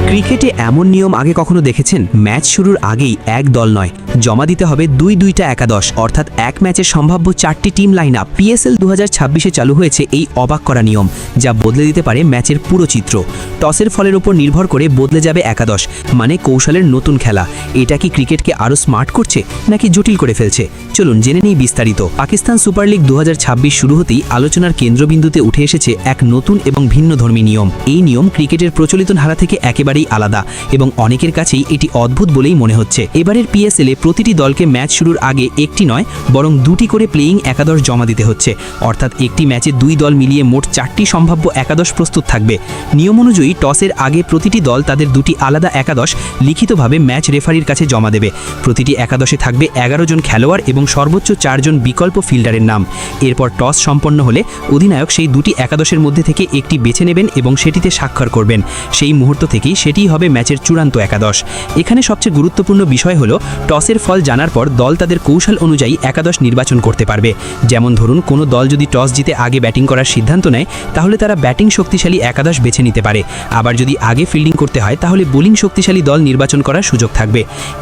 ক্রিকেটে এমন নিয়ম আগে কখনো দেখেছেন? ম্যাচ শুরুর আগেই এক দল নয়, জমা দিতে হবে দুইটা একাদশ, অর্থাৎ এক ম্যাচের সম্ভাব্য 4টি টিম লাইন আপ। পিএসএল 2026-এ চালু হয়েছে এই অবাক করা নিয়ম, যা বদলে দিতে পারে ম্যাচের পুরো চিত্র। টসের ফলের উপর নির্ভর করে বদলে যাবে একাদশ, মানে কৌশলের নতুন খেলা। এটা কি ক্রিকেটকে আরও স্মার্ট করছে নাকি জটিল করে ফেলছে? চলুন জেনে নেই বিস্তারিত। পাকিস্তান সুপার লিগ 2026 শুরু হতেই আলোচনার কেন্দ্রবিন্দুতে উঠে এসেছে এক নতুন এবং ভিন্নধর্মী নিয়ম। এই নিয়ম ক্রিকেটের প্রচলিত ধারা থেকে একেবারেই আলাদা এবং অনেকের কাছেই এটি অদ্ভুত বলেই মনে হচ্ছে। এবারের পিএসএলে প্রতিটি দলকে ম্যাচ শুরুর আগে একটি নয় বরং দুটি করে প্লেয়িং একাদশ জমা দিতে হচ্ছে, অর্থাৎ একটি ম্যাচে দুই দল মিলিয়ে মোট 4টি সম্ভাব্য একাদশ প্রস্তুত থাকবে। নিয়ম অনুযায়ী টসের আগে প্রতিটি দল তাদের দুটি আলাদা একাদশ লিখিতভাবে ম্যাচ রেফারির কাছে জমা দেবে। প্রতিটি একাদশে থাকবে 11 জন খেলোয়াড় এবং সর্বোচ্চ 4 জন বিকল্প ফিল্ডারের নাম। এরপর টস সম্পন্ন হলে অধিনায়ক সেই দুটি একাদশের মধ্যে থেকে একটি বেছে নেবেন এবং সেটিতে স্বাক্ষর করবেন। সেই মুহূর্ত থেকেই সেটিই হবে ম্যাচের চূড়ান্ত একাদশ। এখানে সবচেয়ে গুরুত্বপূর্ণ বিষয় হলো টসের ফল জানার পর দল তাদের কৌশল অনুযায়ী একাদশ নির্বাচন করতে পারবে। যেমন ধরুন, কোনো দল যদি টস জিতে আগে ব্যাটিং করার সিদ্ধান্ত নেয়, তাহলে তারা ব্যাটিং শক্তিশালী একাদশ বেছে নিতে পারে। আবার যদি আগে ফিল্ডিং করতে হয়, তাহলে বোলিং শক্তিশালী দল নির্বাচন করার সুযোগ থাকবে।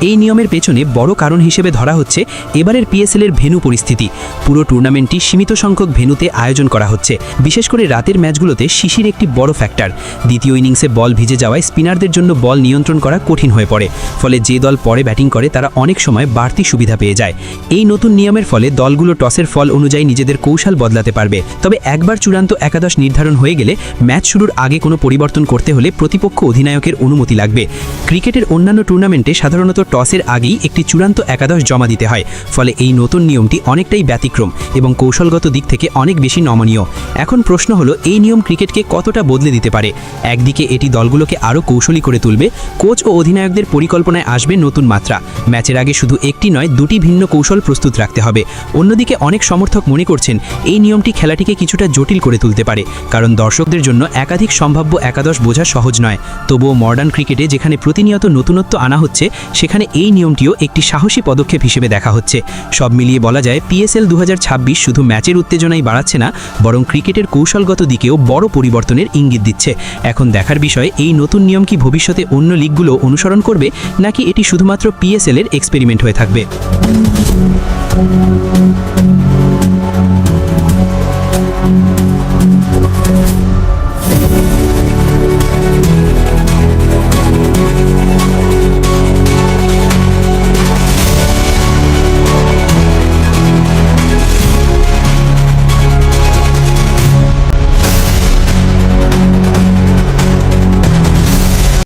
এই নিয়মের পেছনে বড় কারণ হিসেবে ধরা হচ্ছে এবারের পিএসএলের ভেন্যু পরিস্থিতি। পুরো টুর্নামেন্টটি সীমিত সংখ্যক ভেন্যুতে আয়োজন করা হচ্ছে। বিশেষ করে রাতের ম্যাচগুলোতে শিশির একটি বড় ফ্যাক্টর। দ্বিতীয় ইনিংসে বল ভিজে যাওয়ায় স্পিনারদের জন্য বল নিয়ন্ত্রণ করা কঠিন হয়ে পড়ে, ফলে যে দল পরে ব্যাটিং করে তারা অনেক সময় বাড়তি সুবিধা পেয়ে যায়। এই নতুন নিয়মের ফলে দলগুলো টসের ফল অনুযায়ী নিজেদের কৌশল বদলাতে পারবে। তবে একবার চূড়ান্ত একাদশ নির্ধারণ হয়ে গেলে ম্যাচ শুরুর আগে কোনো পরিবর্তন করতে হলে প্রতিপক্ষ অধিনায়কের অনুমতি লাগবে। ক্রিকেটের অন্যান্য টুর্নামেন্টে সাধারণত টসের আগেই একটি চূড়ান্ত একাদশ জমা দিতে হয়, ফলে এই নতুন নিয়মটি অনেকটাই ব্যতিক্রম এবং কৌশলগত দিক থেকে অনেক বেশি নমনীয়। এখন প্রশ্ন হলো, এই নিয়ম ক্রিকেটকে কতটা বদলে দিতে পারে? একদিকে এটি দলগুলোকে আরও কৌশলী করে তুলবে, কোচ ও অধিনায়কদের পরিকল্পনায় আসবে নতুন মাত্রা। ম্যাচের আগে শুধু একটি নয়, দুটি ভিন্ন কৌশল প্রস্তুত রাখতে হবে। অন্যদিকে অনেক সমর্থক মনে করছেন এই নিয়মটি খেলাটিকে কিছুটা জটিল করে তুলতে পারে, কারণ দর্শকদের জন্য একাধিক সম্ভাব্য একাদশ বোঝা সহজ নয়। তবুও মডার্ন ক্রিকেটে যেখানে প্রতিনিয়ত নতুনত্ব আনা হচ্ছে, সেখানে এই নিয়মটিও একটি সাহসী পদক্ষেপ হিসেবে দেখা হচ্ছে। সব মিলিয়ে বলা যায়, পিএসএল 2026 শুধু ম্যাচের উত্তেজনাই বাড়াচ্ছে না, বরং ক্রিকেটের কৌশলগত দিকেও বড় পরিবর্তনের ইঙ্গিত দিচ্ছে। এখন দেখার বিষয়, এই নতুন নিয়ম কি ভবিষ্যতে অন্য লিগগুলো অনুসরণ করবে, নাকি এটি শুধুমাত্র পিএসএল এর এক্সপেরিমেন্ট হয়ে থাকবে।